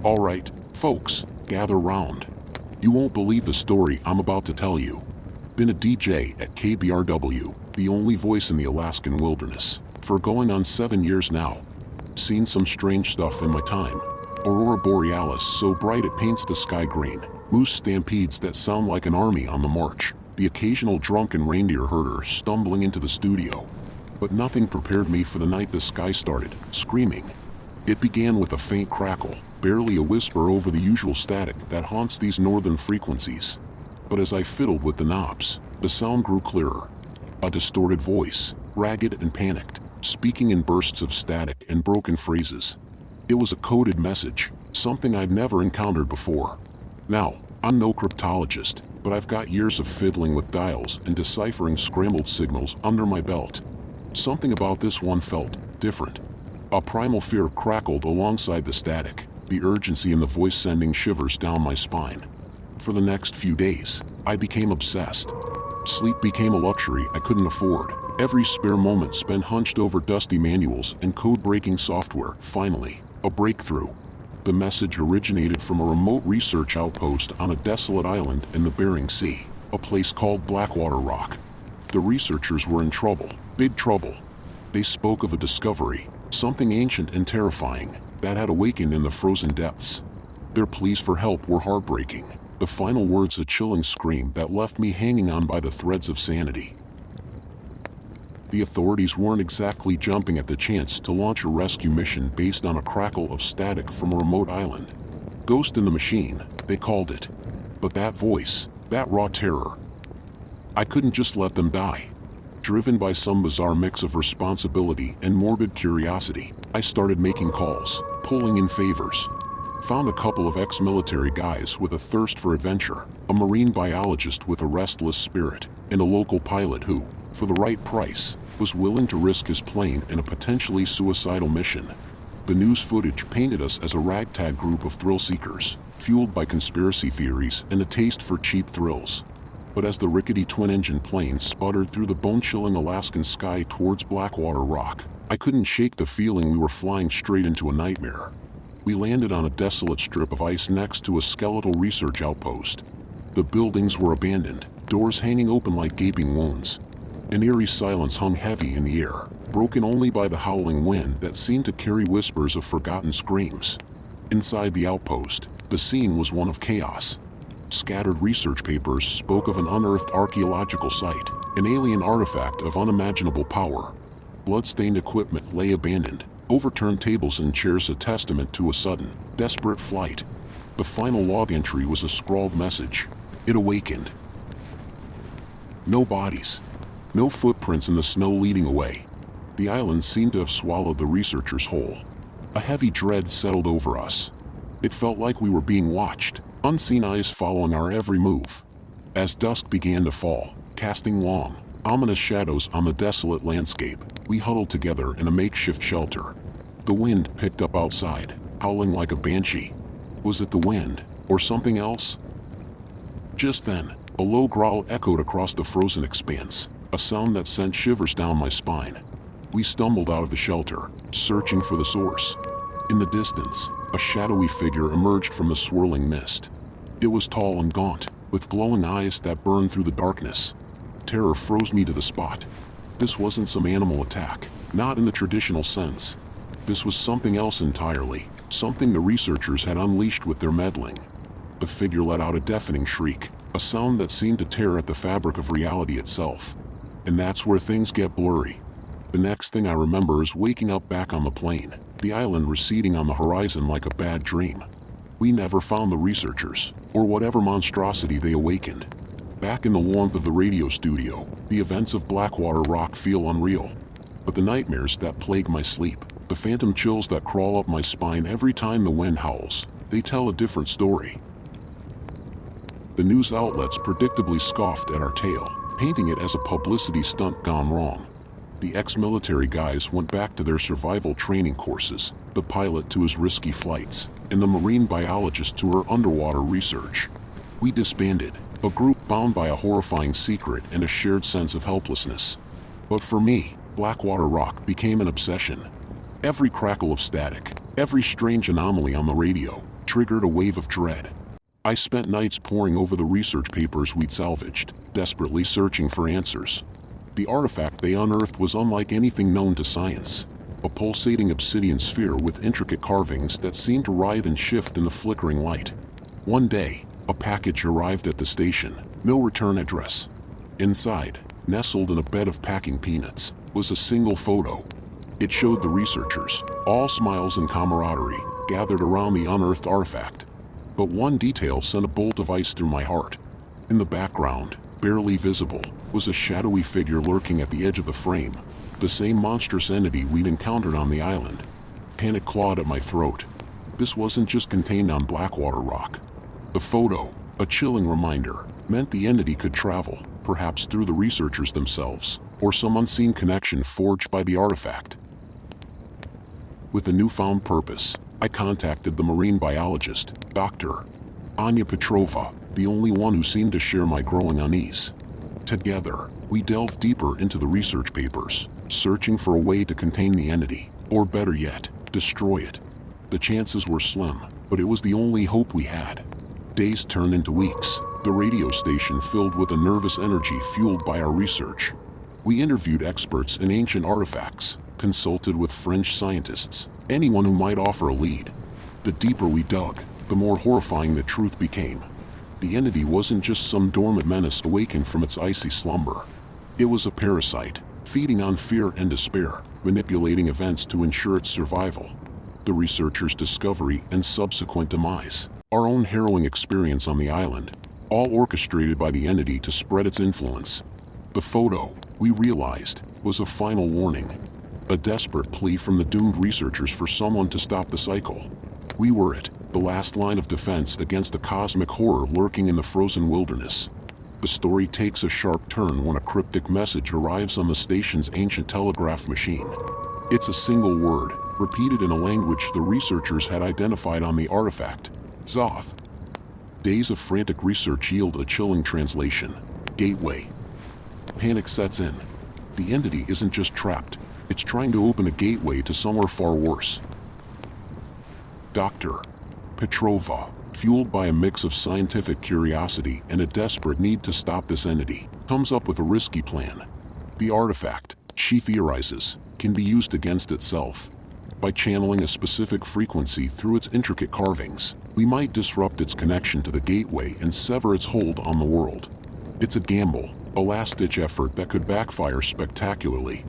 All right, folks, gather round. You won't believe the story I'm about to tell you. Been a DJ at KBRW, the only voice in the Alaskan wilderness, for going on 7 years now. Seen some strange stuff in my time. Aurora borealis so bright it paints the sky green. Moose stampedes that sound like an army on the march. The occasional drunken reindeer herder stumbling into the studio. But nothing prepared me for the night the sky started screaming. It began with a faint crackle, barely a whisper over the usual static that haunts these northern frequencies. But as I fiddled with the knobs, the sound grew clearer. A distorted voice, ragged and panicked, speaking in bursts of static and broken phrases. It was a coded message, something I'd never encountered before. Now, I'm no cryptologist, but I've got years of fiddling with dials and deciphering scrambled signals under my belt. Something about this one felt different. A primal fear crackled alongside the static, the urgency in the voice sending shivers down my spine. For the next few days, I became obsessed. Sleep became a luxury I couldn't afford. Every spare moment spent hunched over dusty manuals and code-breaking software. Finally, a breakthrough. The message originated from a remote research outpost on a desolate island in the Bering Sea, a place called Blackwater Rock. The researchers were in trouble, big trouble. They spoke of a discovery, something ancient and terrifying, that had awakened in the frozen depths. Their pleas for help were heartbreaking, the final words a chilling scream that left me hanging on by the threads of sanity. The authorities weren't exactly jumping at the chance to launch a rescue mission based on a crackle of static from a remote island. Ghost in the machine, they called it. But that voice, that raw terror. I couldn't just let them die. Driven by some bizarre mix of responsibility and morbid curiosity, I started making calls, pulling in favors. Found a couple of ex-military guys with a thirst for adventure, a marine biologist with a restless spirit, and a local pilot who, for the right price, was willing to risk his plane in a potentially suicidal mission. The news footage painted us as a ragtag group of thrill seekers, fueled by conspiracy theories and a taste for cheap thrills. But as the rickety twin-engine plane sputtered through the bone-chilling Alaskan sky towards Blackwater Rock, I couldn't shake the feeling we were flying straight into a nightmare. We landed on a desolate strip of ice next to a skeletal research outpost. The buildings were abandoned, doors hanging open like gaping wounds. An eerie silence hung heavy in the air, broken only by the howling wind that seemed to carry whispers of forgotten screams. Inside the outpost, the scene was one of chaos. Scattered research papers spoke of an unearthed archaeological site, an alien artifact of unimaginable power. Blood-stained equipment lay abandoned, overturned tables and chairs a testament to a sudden, desperate flight. The final log entry was a scrawled message. It awakened. No bodies. No footprints in the snow leading away. The island seemed to have swallowed the researchers whole. A heavy dread settled over us. It felt like we were being watched, unseen eyes following our every move. As dusk began to fall, casting long, ominous shadows on the desolate landscape, we huddled together in a makeshift shelter. The wind picked up outside, howling like a banshee. Was it the wind, or something else? Just then, a low growl echoed across the frozen expanse, a sound that sent shivers down my spine. We stumbled out of the shelter, searching for the source. In the distance, a shadowy figure emerged from the swirling mist. It was tall and gaunt, with glowing eyes that burned through the darkness. Terror froze me to the spot. This wasn't some animal attack, not in the traditional sense. This was something else entirely, something the researchers had unleashed with their meddling. The figure let out a deafening shriek, a sound that seemed to tear at the fabric of reality itself. And that's where things get blurry. The next thing I remember is waking up back on the plane, the island receding on the horizon like a bad dream. We never found the researchers, or whatever monstrosity they awakened. Back in the warmth of the radio studio, the events of Blackwater Rock feel unreal. But the nightmares that plague my sleep, the phantom chills that crawl up my spine every time the wind howls, they tell a different story. The news outlets predictably scoffed at our tale, painting it as a publicity stunt gone wrong. The ex-military guys went back to their survival training courses, the pilot to his risky flights, and the marine biologist to her underwater research. We disbanded, a group bound by a horrifying secret and a shared sense of helplessness. But for me, Blackwater Rock became an obsession. Every crackle of static, every strange anomaly on the radio, triggered a wave of dread. I spent nights poring over the research papers we'd salvaged, desperately searching for answers. The artifact they unearthed was unlike anything known to science. A pulsating obsidian sphere with intricate carvings that seemed to writhe and shift in the flickering light. One day, a package arrived at the station, no return address. Inside, nestled in a bed of packing peanuts, was a single photo. It showed the researchers, all smiles and camaraderie, gathered around the unearthed artifact. But one detail sent a bolt of ice through my heart. In the background, barely visible, was a shadowy figure lurking at the edge of the frame, the same monstrous entity we'd encountered on the island. Panic clawed at my throat. This wasn't just contained on Blackwater Rock. The photo, a chilling reminder, meant the entity could travel, perhaps through the researchers themselves, or some unseen connection forged by the artifact. With a newfound purpose, I contacted the marine biologist, Dr. Anya Petrova, the only one who seemed to share my growing unease. Together, we delved deeper into the research papers, searching for a way to contain the entity, or better yet, destroy it. The chances were slim, but it was the only hope we had. Days turned into weeks, the radio station filled with a nervous energy fueled by our research. We interviewed experts in ancient artifacts, consulted with French scientists, anyone who might offer a lead. The deeper we dug, the more horrifying the truth became. The entity wasn't just some dormant menace awakened from its icy slumber. It was a parasite, feeding on fear and despair, manipulating events to ensure its survival. The researchers' discovery and subsequent demise, our own harrowing experience on the island, all orchestrated by the entity to spread its influence. The photo, we realized, was a final warning. A desperate plea from the doomed researchers for someone to stop the cycle. We were it, the last line of defense against a cosmic horror lurking in the frozen wilderness. The story takes a sharp turn when a cryptic message arrives on the station's ancient telegraph machine. It's a single word, repeated in a language the researchers had identified on the artifact: Zoth. Days of frantic research yield a chilling translation: Gateway. Panic sets in. The entity isn't just trapped, it's trying to open a gateway to somewhere far worse. Dr. Petrova, fueled by a mix of scientific curiosity and a desperate need to stop this entity, comes up with a risky plan. The artifact, she theorizes, can be used against itself. By channeling a specific frequency through its intricate carvings, we might disrupt its connection to the gateway and sever its hold on the world. It's a gamble, a last-ditch effort that could backfire spectacularly.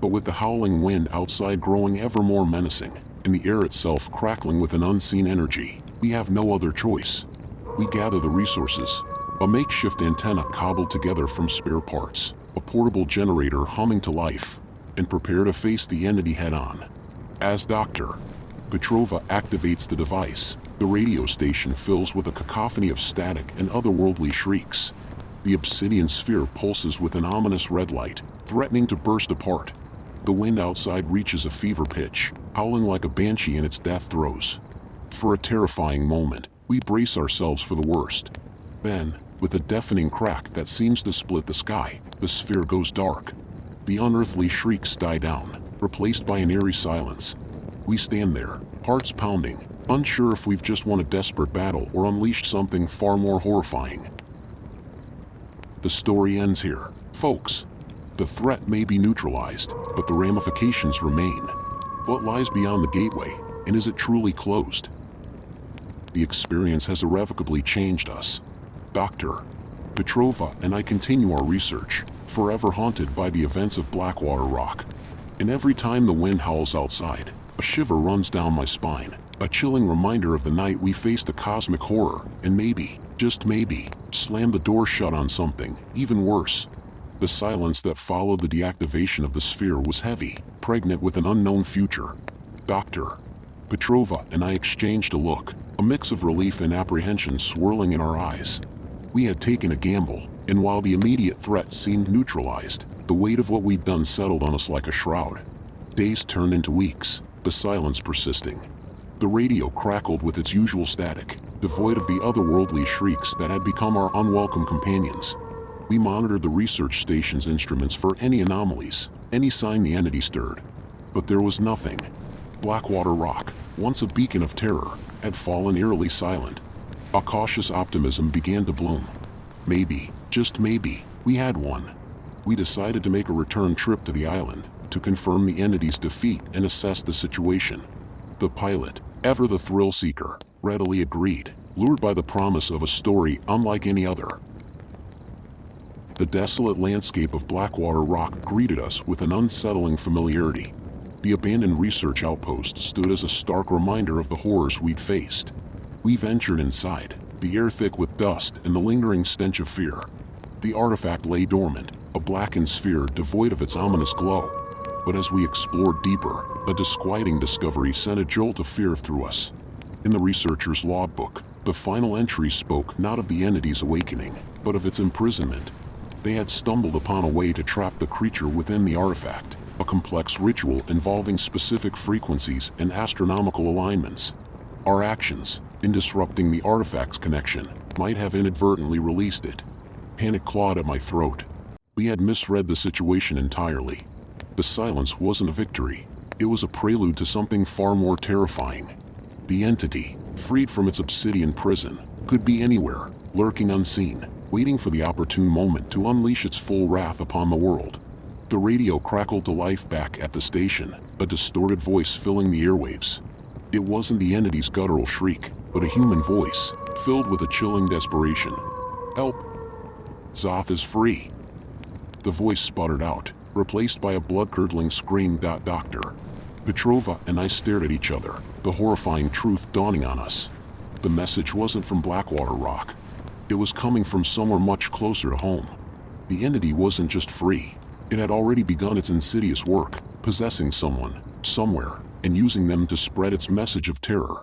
But with the howling wind outside growing ever more menacing, and the air itself crackling with an unseen energy, we have no other choice. We gather the resources: a makeshift antenna cobbled together from spare parts, a portable generator humming to life, and prepare to face the entity head-on. As Dr. Petrova activates the device, the radio station fills with a cacophony of static and otherworldly shrieks. The obsidian sphere pulses with an ominous red light, threatening to burst apart. The wind outside reaches a fever pitch, howling like a banshee in its death throes. For a terrifying moment, we brace ourselves for the worst. Then, with a deafening crack that seems to split the sky, the sphere goes dark. The unearthly shrieks die down, replaced by an eerie silence. We stand there, hearts pounding, unsure if we've just won a desperate battle or unleashed something far more horrifying. The story ends here, folks. The threat may be neutralized, but the ramifications remain. What lies beyond the gateway, and is it truly closed? The experience has irrevocably changed us. Dr. Petrova and I continue our research, forever haunted by the events of Blackwater Rock. And every time the wind howls outside, a shiver runs down my spine, a chilling reminder of the night we faced a cosmic horror, and maybe, just maybe, slammed the door shut on something even worse. The silence that followed the deactivation of the sphere was heavy, pregnant with an unknown future. Dr. Petrova and I exchanged a look, a mix of relief and apprehension swirling in our eyes. We had taken a gamble, and while the immediate threat seemed neutralized, the weight of what we'd done settled on us like a shroud. Days turned into weeks, the silence persisting. The radio crackled with its usual static, devoid of the otherworldly shrieks that had become our unwelcome companions. We monitored the research station's instruments for any anomalies, any sign the entity stirred. But there was nothing. Blackwater Rock, once a beacon of terror, had fallen eerily silent. A cautious optimism began to bloom. Maybe, just maybe, we had won. We decided to make a return trip to the island, to confirm the entity's defeat and assess the situation. The pilot, ever the thrill-seeker, readily agreed, lured by the promise of a story unlike any other. The desolate landscape of Blackwater Rock greeted us with an unsettling familiarity. The abandoned research outpost stood as a stark reminder of the horrors we'd faced. We ventured inside, the air thick with dust and the lingering stench of fear. The artifact lay dormant, a blackened sphere devoid of its ominous glow. But as we explored deeper, a disquieting discovery sent a jolt of fear through us. In the researcher's logbook, the final entry spoke not of the entity's awakening, but of its imprisonment. They had stumbled upon a way to trap the creature within the artifact, a complex ritual involving specific frequencies and astronomical alignments. Our actions, in disrupting the artifact's connection, might have inadvertently released it. Panic clawed at my throat. We had misread the situation entirely. The silence wasn't a victory. It was a prelude to something far more terrifying. The entity, freed from its obsidian prison, could be anywhere, lurking unseen, waiting for the opportune moment to unleash its full wrath upon the world. The radio crackled to life back at the station, a distorted voice filling the airwaves. It wasn't the entity's guttural shriek, but a human voice, filled with a chilling desperation. "Help! Zoth is free!" The voice sputtered out, replaced by a blood-curdling scream. Doctor. Petrova and I stared at each other, the horrifying truth dawning on us. The message wasn't from Blackwater Rock. It was coming from somewhere much closer to home. The entity wasn't just free. It had already begun its insidious work, possessing someone, somewhere, and using them to spread its message of terror.